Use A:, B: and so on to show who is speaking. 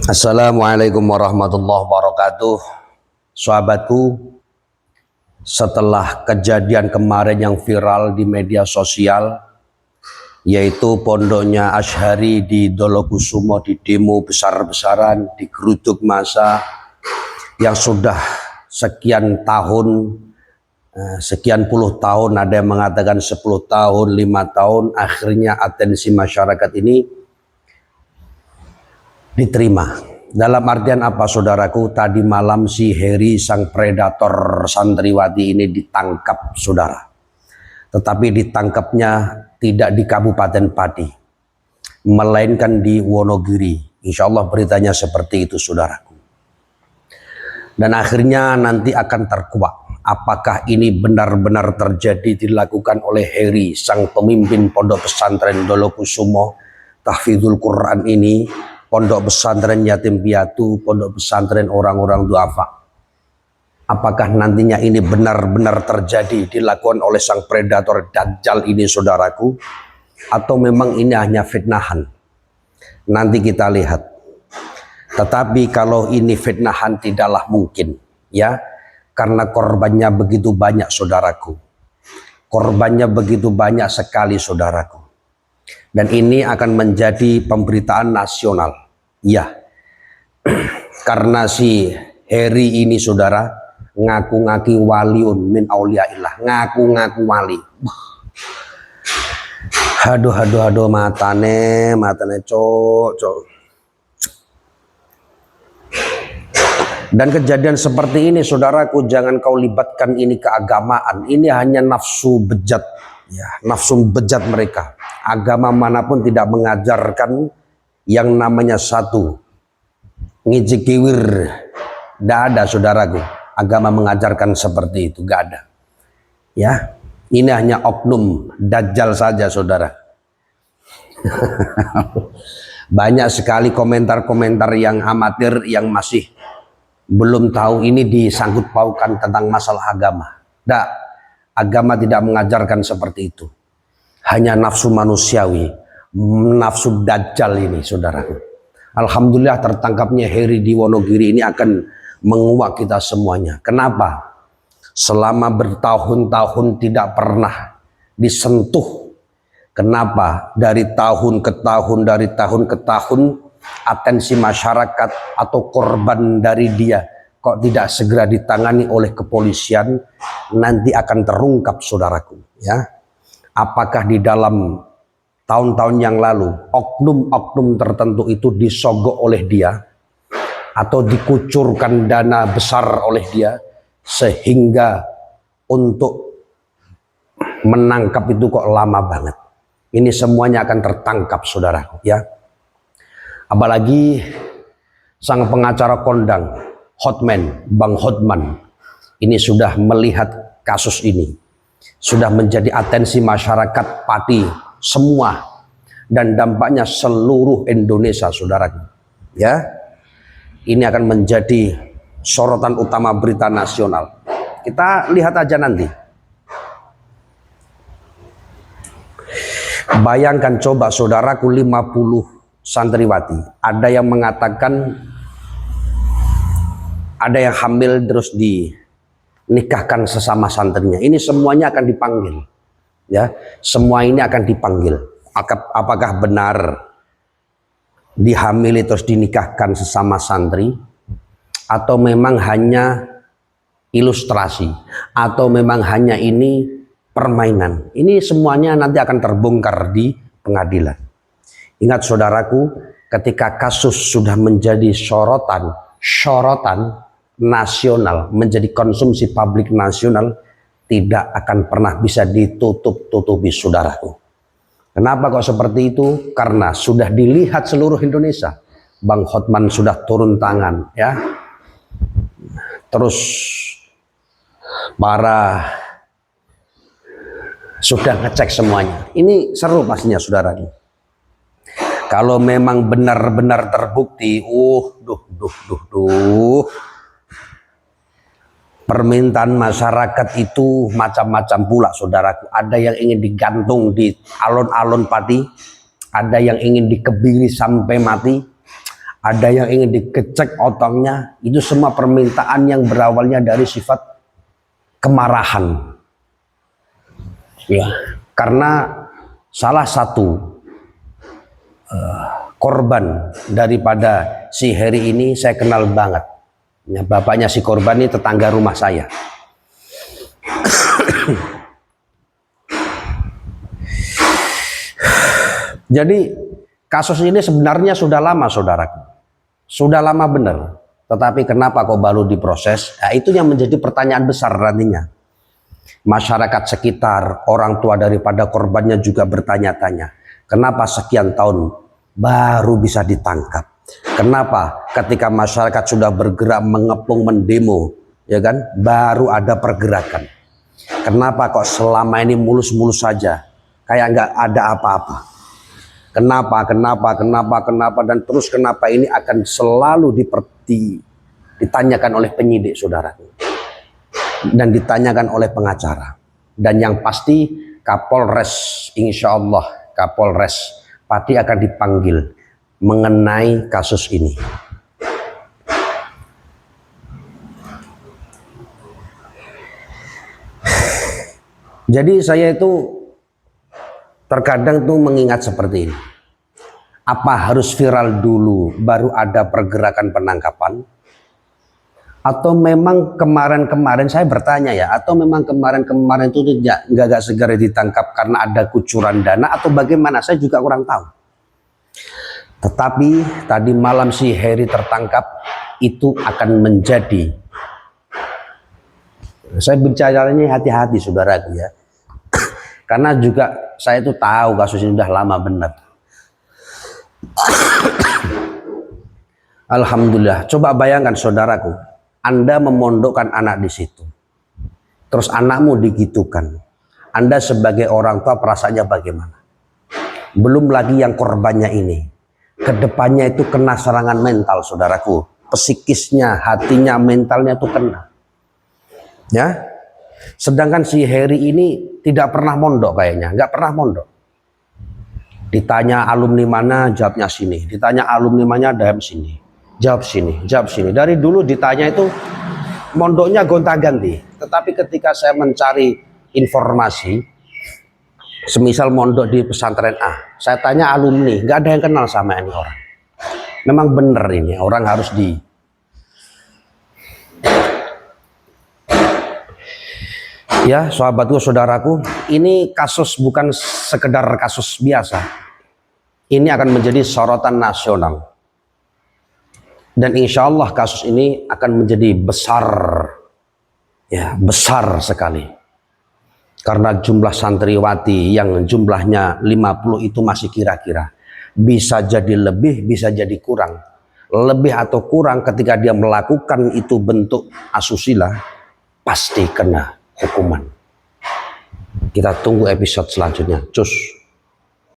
A: Assalamualaikum warahmatullahi wabarakatuh. Sahabatku, setelah kejadian kemarin yang viral di media sosial, yaitu pondoknya Asy'ari di Dolokusumo di demo besar-besaran, digeruduk massa yang sudah sekian tahun, sekian puluh tahun, ada yang mengatakan 10 tahun, 5 tahun, akhirnya atensi masyarakat ini diterima. Dalam artian apa, saudaraku? Tadi malam si Heri, sang predator santriwati ini ditangkap, saudara. Tetapi ditangkapnya tidak di Kabupaten Pati, melainkan di Wonogiri. Insya Allah beritanya seperti itu, saudaraku. Dan akhirnya nanti akan terkuak apakah ini benar-benar terjadi dilakukan oleh Heri, sang pemimpin pondok pesantren Dolokusumo Tahfidzul Quran ini, pondok pesantren yatim piatu, pondok pesantren orang-orang duafa. Apakah nantinya ini benar-benar terjadi dilakukan oleh sang predator Dajjal ini, saudaraku, atau memang ini hanya fitnahan? Nanti kita lihat. Tetapi kalau ini fitnahan tidaklah mungkin, ya, karena korbannya begitu banyak, saudaraku. Korbannya begitu banyak sekali, saudaraku. Dan ini akan menjadi pemberitaan nasional, ya, karena si Heri ini, saudara, ngaku-ngaku waliun min auliaillah, ngaku-ngaku wali. Aduh, matane cok. Dan kejadian seperti ini, saudaraku, jangan kau libatkan ini keagamaan. Ini hanya nafsu bejat, ya, nafsu bejat mereka. Agama manapun tidak mengajarkan yang namanya satu ngijikiwir. Tidak ada, saudaraku. Agama mengajarkan seperti itu, gak ada. Ya, ini hanya oknum Dajjal saja, saudara. Banyak sekali komentar-komentar yang amatir yang masih belum tahu ini disangkut paukan tentang masalah agama. Tidak, agama tidak mengajarkan seperti itu. Hanya nafsu manusiawi, nafsu Dajjal ini, saudaraku. Alhamdulillah tertangkapnya Heri di Wonogiri ini akan menguak kita semuanya. Kenapa? Selama bertahun-tahun tidak pernah disentuh. Kenapa? Dari tahun ke tahun, atensi masyarakat atau korban dari dia kok tidak segera ditangani oleh kepolisian? Nanti akan terungkap, saudaraku, ya. Apakah di dalam tahun-tahun yang lalu oknum-oknum tertentu itu disogok oleh dia atau dikucurkan dana besar oleh dia sehingga untuk menangkap itu kok lama banget? Ini semuanya akan tertangkap, saudaraku, ya. Apalagi sang pengacara kondang Hotman, Bang Hotman, ini sudah melihat kasus ini, sudah menjadi atensi masyarakat Pati semua dan dampaknya seluruh Indonesia, saudaraku, ya. Ini akan menjadi sorotan utama berita nasional. Kita lihat aja nanti. Bayangkan coba, saudaraku, 50 santriwati. Ada yang mengatakan ada yang hamil terus dinikahkan sesama santrinya. Ini semuanya akan dipanggil, ya. Semua ini akan dipanggil. Apakah benar dihamili terus dinikahkan sesama santri, atau memang hanya ilustrasi, atau memang hanya ini permainan? Ini semuanya nanti akan terbongkar di pengadilan. Ingat, saudaraku, ketika kasus sudah menjadi sorotan nasional, menjadi konsumsi publik nasional, tidak akan pernah bisa ditutup-tutupi, saudaraku. Kenapa kok seperti itu? Karena sudah dilihat seluruh Indonesia. Bang Hotman sudah turun tangan, ya. Terus para sudah ngecek semuanya. Ini seru pastinya, saudaraku. Kalau memang benar-benar terbukti, permintaan masyarakat itu macam-macam pula, saudaraku. Ada yang ingin digantung di alun-alun Pati, ada yang ingin dikebiri sampai mati, ada yang ingin dikecek otongnya, itu semua permintaan yang berawalnya dari sifat kemarahan. Ya, karena salah satu korban daripada si Heri ini saya kenal banget. Ya, bapaknya si korban ini tetangga rumah saya. Jadi kasus ini sebenarnya sudah lama, saudaraku. Sudah lama benar. Tetapi kenapa kok baru diproses? Nah, itu yang menjadi pertanyaan besar nantinya. Masyarakat sekitar, orang tua daripada korbannya juga bertanya-tanya. Kenapa sekian tahun baru bisa ditangkap? Kenapa ketika masyarakat sudah bergerak mengepung, mendemo, ya kan, baru ada pergerakan? Kenapa kok selama ini mulus-mulus saja, kayak nggak ada apa-apa? Kenapa, dan terus kenapa ini akan selalu ditanyakan oleh penyidik, saudara, dan ditanyakan oleh pengacara. Dan yang pasti Kapolres, insya Allah Kapolres Pati akan dipanggil mengenai kasus ini. Jadi saya itu terkadang tuh mengingat seperti ini. Apa harus viral dulu baru ada pergerakan penangkapan? Atau memang kemarin-kemarin, saya bertanya ya, atau memang kemarin-kemarin itu nggak segera ditangkap karena ada kucuran dana atau bagaimana? Saya juga kurang tahu. Tetapi tadi malam si Heri tertangkap, itu akan menjadi, saya bicaranya hati-hati saudaraku ya, karena juga saya itu tahu kasus ini sudah lama benar. Alhamdulillah. Coba bayangkan saudaraku, Anda memondokkan anak di situ, terus anakmu digitukan. Anda sebagai orang tua perasaannya bagaimana? Belum lagi yang korbannya ini, kedepannya itu kena serangan mental, saudaraku. Psikisnya, hatinya, mentalnya itu kena. Ya, sedangkan si Heri ini tidak pernah mondok kayaknya, nggak pernah mondok. Ditanya alumni mana, jawabnya sini. Ditanya alumni mana, jawab sini. Jawab sini, jawab sini. Dari dulu ditanya itu mondoknya gonta-ganti. Tetapi ketika saya mencari informasi, semisal mondok di pesantren A, saya tanya alumni, nggak ada yang kenal sama ini orang. Memang benar ini, orang harus ya, sahabatku, saudaraku, ini kasus bukan sekedar kasus biasa. Ini akan menjadi sorotan nasional. Dan insya Allah kasus ini akan menjadi besar, ya, besar sekali. Karena jumlah santriwati yang jumlahnya 50 itu masih kira-kira. Bisa jadi lebih, bisa jadi kurang. Lebih atau kurang ketika dia melakukan itu bentuk asusila, pasti kena hukuman. Kita tunggu episode selanjutnya. Cus.